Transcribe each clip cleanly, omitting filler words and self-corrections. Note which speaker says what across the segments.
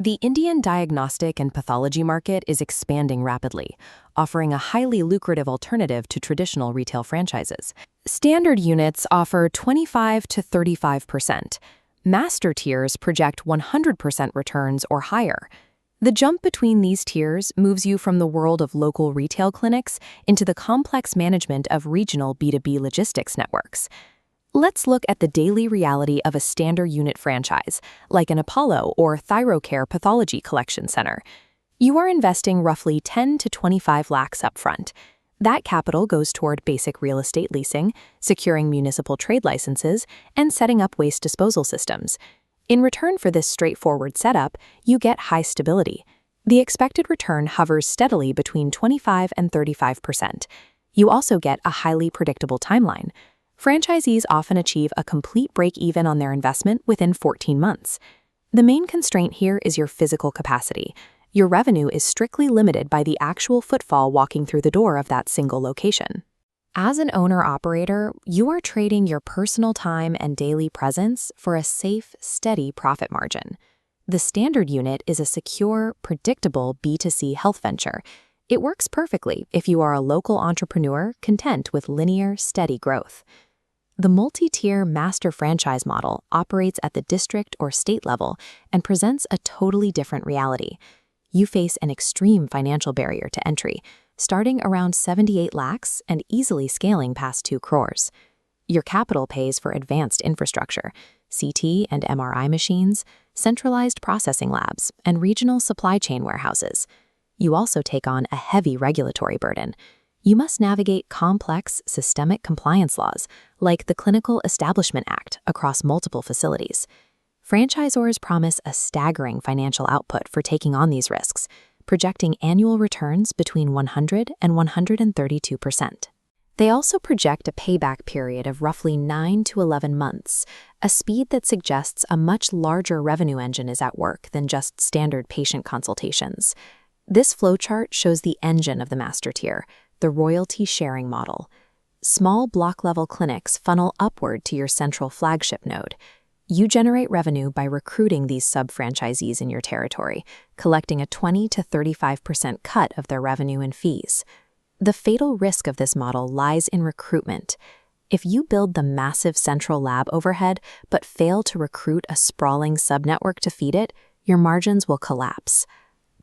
Speaker 1: The Indian diagnostic and pathology market is expanding rapidly, offering a highly lucrative alternative to traditional retail franchises. Standard units offer 25 to 35%. Master tiers project 100% returns or higher. The jump between these tiers moves you from the world of local retail clinics into the complex management of regional B2B logistics networks. Let's look at the daily reality of a standard unit franchise, like an Apollo or ThyroCare Pathology Collection Center. You are investing roughly 10 to 25 lakhs upfront. That capital goes toward basic real estate leasing, securing municipal trade licenses, and setting up waste disposal systems. In return for this straightforward setup, you get high stability. The expected return hovers steadily between 25 and 35%. You also get a highly predictable timeline. Franchisees often achieve a complete break-even on their investment within 14 months. The main constraint here is your physical capacity. Your revenue is strictly limited by the actual footfall walking through the door of that single location. As an owner-operator, you are trading your personal time and daily presence for a safe, steady profit margin. The standard unit is a secure, predictable B2C health venture. It works perfectly if you are a local entrepreneur content with linear, steady growth. The multi-tier master franchise model operates at the district or state level and presents a totally different reality. You face an extreme financial barrier to entry, starting around 78 lakhs and easily scaling past 2 crores. Your capital pays for advanced infrastructure, CT and MRI machines, centralized processing labs, and regional supply chain warehouses. You also take on a heavy regulatory burden. You must navigate complex, systemic compliance laws, like the Clinical Establishment Act, across multiple facilities. Franchisors promise a staggering financial output for taking on these risks, projecting annual returns between 100 and 132%. They also project a payback period of roughly 9 to 11 months, a speed that suggests a much larger revenue engine is at work than just standard patient consultations. This flowchart shows the engine of the master tier, the royalty sharing model. Small block-level clinics funnel upward to your central flagship node. You generate revenue by recruiting these sub-franchisees in your territory, collecting a 20 to 35% cut of their revenue and fees. The fatal risk of this model lies in recruitment. If you build the massive central lab overhead but fail to recruit a sprawling sub-network to feed it, your margins will collapse.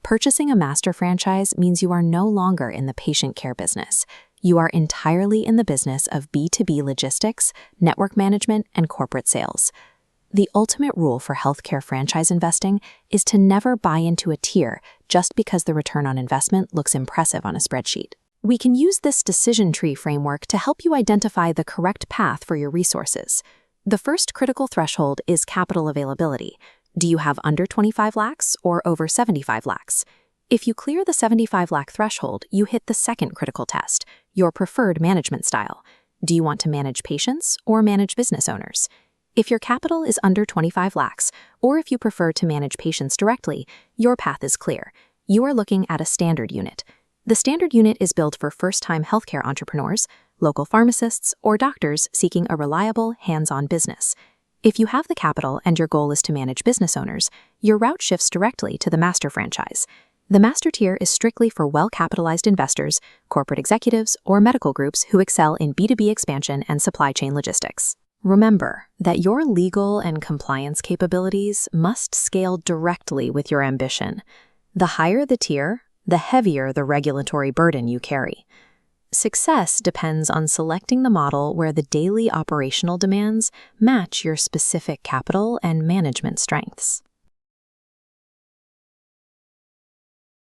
Speaker 1: Purchasing a master franchise means you are no longer in the patient care business. You are entirely in the business of B2B logistics, network management, and corporate sales. The ultimate rule for healthcare franchise investing is to never buy into a tier just because the return on investment looks impressive on a spreadsheet. We can use this decision tree framework to help you identify the correct path for your resources. The first critical threshold is capital availability. Do you have under 25 lakhs or over 75 lakhs? If you clear the 75 lakh threshold, you hit the second critical test, your preferred management style. Do you want to manage patients or manage business owners? If your capital is under 25 lakhs, or if you prefer to manage patients directly, your path is clear. You are looking at a standard unit. The standard unit is built for first-time healthcare entrepreneurs, local pharmacists, or doctors seeking a reliable, hands-on business. If you have the capital and your goal is to manage business owners, your route shifts directly to the master franchise. The master tier is strictly for well-capitalized investors, corporate executives, or medical groups who excel in B2B expansion and supply chain logistics. Remember that your legal and compliance capabilities must scale directly with your ambition. The higher the tier, the heavier the regulatory burden you carry. Success depends on selecting the model where the daily operational demands match your specific capital and management strengths.